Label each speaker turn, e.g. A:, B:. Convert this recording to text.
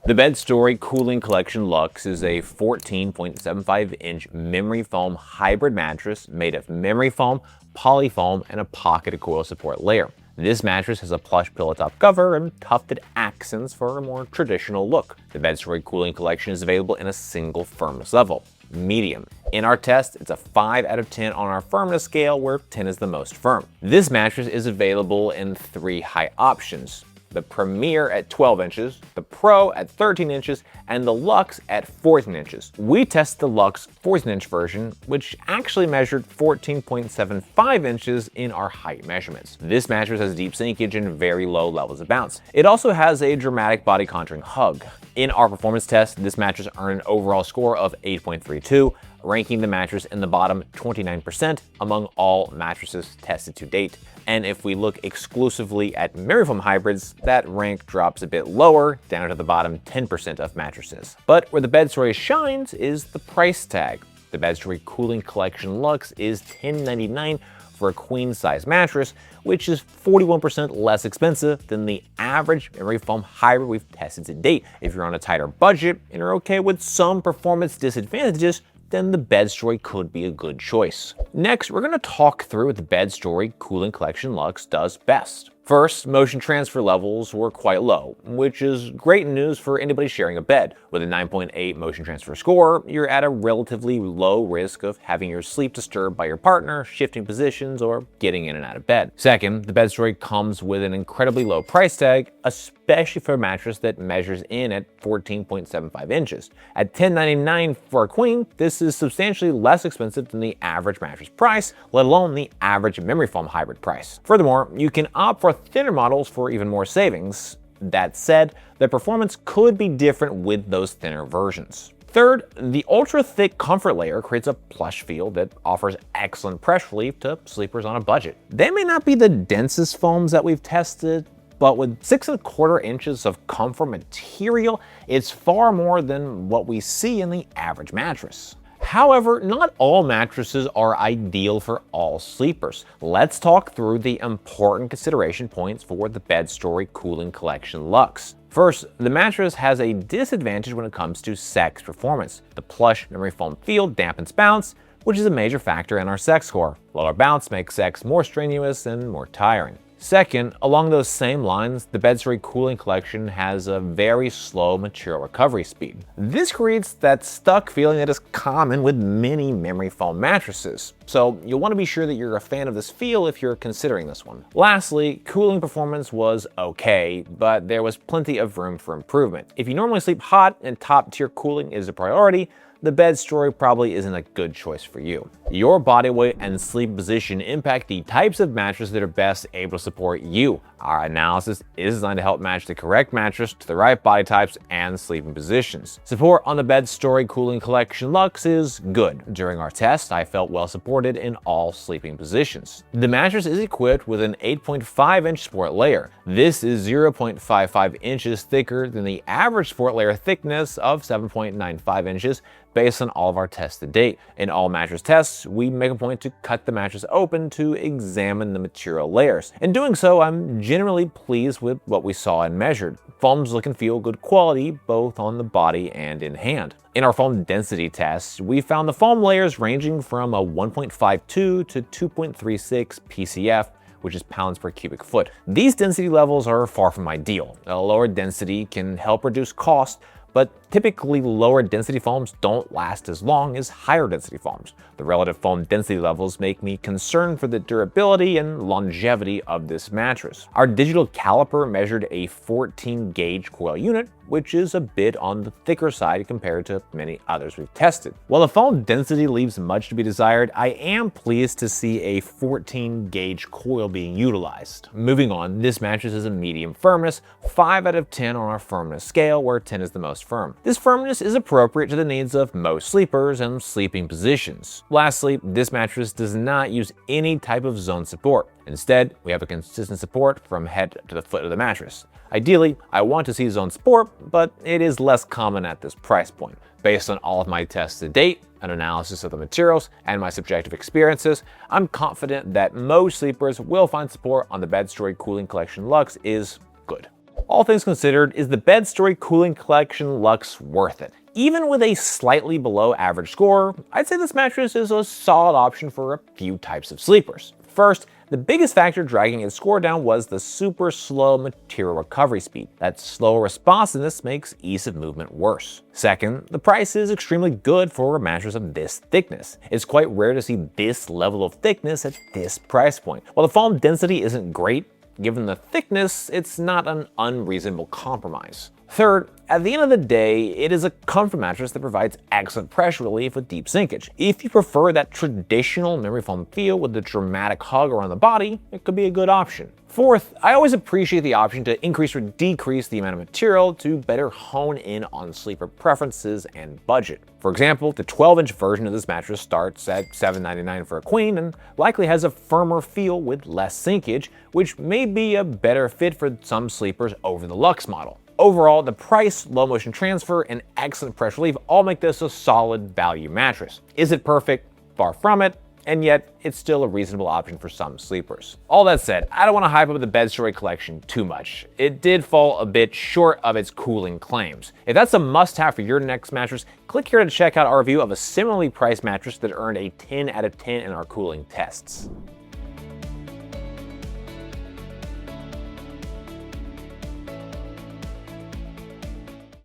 A: The Bedstory Cooling Collection Luxe is a 14.75-inch memory foam hybrid mattress made of memory foam, polyfoam, and a pocketed coil support layer. This mattress has a plush pillow top cover and tufted accents for a more traditional look. The Bedstory Cooling Collection is available in a single firmness level, medium. In our test, it's a 5 out of 10 on our firmness scale, where 10 is the most firm. This mattress is available in 3 height options: the Premier at 12 inches, the Pro at 13 inches, and the Luxe at 14 inches. We tested the Luxe 14-inch version, which actually measured 14.75 inches in our height measurements. This mattress has deep sinkage and very low levels of bounce. It also has a dramatic body contouring hug. In our performance test, this mattress earned an overall score of 8.32, ranking the mattress in the bottom 29% among all mattresses tested to date. And if we look exclusively at memory foam hybrids, that rank drops a bit lower, down to the bottom 10% of mattresses. But where the Bedstory shines is the price tag. The Bedstory Cooling Collection Luxe is $10.99 for a queen-size mattress, which is 41% less expensive than the average memory foam hybrid we've tested to date. If you're on a tighter budget and are okay with some performance disadvantages, then the Bedstory could be a good choice. Next, we're going to talk through what the Bedstory Cooling Collection Luxe does best. First, motion transfer levels were quite low, which is great news for anybody sharing a bed. With a 9.8 motion transfer score, you're at a relatively low risk of having your sleep disturbed by your partner, shifting positions, or getting in and out of bed. Second, the Bedstory comes with an incredibly low price tag, especially for a mattress that measures in at 14.75 inches. At $10.99 for a queen, this is substantially less expensive than the average mattress price, let alone the average memory foam hybrid price. Furthermore, you can opt for thinner models for even more savings. That said, the performance could be different with those thinner versions. Third, the ultra-thick comfort layer creates a plush feel that offers excellent pressure relief to sleepers on a budget. They may not be the densest foams that we've tested, but with 6¼ inches of comfort material, it's far more than what we see in the average mattress. However, not all mattresses are ideal for all sleepers. Let's talk through the important consideration points for the Bedstory Cooling Collection Luxe. First, the mattress has a disadvantage when it comes to sex performance. The plush memory foam feel dampens bounce, which is a major factor in our sex score. Lower bounce makes sex more strenuous and more tiring. Second, along those same lines, the Bedstory Cooling Collection has a very slow material recovery speed. This creates that stuck feeling that is common with many memory foam mattresses, so you'll want to be sure that you're a fan of this feel if you're considering this one. Lastly, cooling performance was okay, but there was plenty of room for improvement. If you normally sleep hot and top-tier cooling is a priority, the Bedstory probably isn't a good choice for you. Your body weight and sleep position impact the types of mattress that are best able to support you. Our analysis is designed to help match the correct mattress to the right body types and sleeping positions. Support on the Bedstory Cooling Collection Luxe is good. During our test, I felt well supported in all sleeping positions. The mattress is equipped with an 8.5-inch support layer. This is 0.55 inches thicker than the average support layer thickness of 7.95 inches based on all of our tests to date. In all mattress tests, we make a point to cut the mattress open to examine the material layers. In doing so, I'm generally pleased with what we saw and measured. Foams look and feel good quality both on the body and in hand. In our foam density test, we found the foam layers ranging from a 1.52 to 2.36 PCF, which is pounds per cubic foot. These density levels are far from ideal. A lower density can help reduce cost, but typically lower density foams don't last as long as higher density foams. The relative foam density levels make me concerned for the durability and longevity of this mattress. Our digital caliper measured a 14-gauge coil unit, which is a bit on the thicker side compared to many others we've tested. While the foam density leaves much to be desired, I am pleased to see a 14-gauge coil being utilized. Moving on, this mattress is a medium firmness, 5 out of 10 on our firmness scale, where 10 is the most firm. This firmness is appropriate to the needs of most sleepers and sleeping positions. Lastly, this mattress does not use any type of zone support. Instead, we have a consistent support from head to the foot of the mattress. Ideally, I want to see zone support, but it is less common at this price point. Based on all of my tests to date, an analysis of the materials, and my subjective experiences, I'm confident that most sleepers will find support on the Bedstory Cooling Collection Luxe is good. All things considered, is the Bedstory Cooling Collection Luxe worth it? Even with a slightly below average score, I'd say this mattress is a solid option for a few types of sleepers. First, the biggest factor dragging its score down was the super slow material recovery speed. That slow responsiveness makes ease of movement worse. Second, the price is extremely good for a mattress of this thickness. It's quite rare to see this level of thickness at this price point. While the foam density isn't great, given the thickness, it's not an unreasonable compromise. Third, at the end of the day, it is a comfort mattress that provides excellent pressure relief with deep sinkage. If you prefer that traditional memory foam feel with the dramatic hug around the body, it could be a good option. Fourth, I always appreciate the option to increase or decrease the amount of material to better hone in on sleeper preferences and budget. For example, the 12-inch version of this mattress starts at $799 for a queen and likely has a firmer feel with less sinkage, which may be a better fit for some sleepers over the Luxe model. Overall, the price, low motion transfer, and excellent pressure relief all make this a solid value mattress. Is it perfect? Far from it, and yet it's still a reasonable option for some sleepers. All that said, I don't want to hype up the Bedstory collection too much. It did fall a bit short of its cooling claims. If that's a must-have for your next mattress, click here to check out our review of a similarly priced mattress that earned a 10 out of 10 in our cooling tests.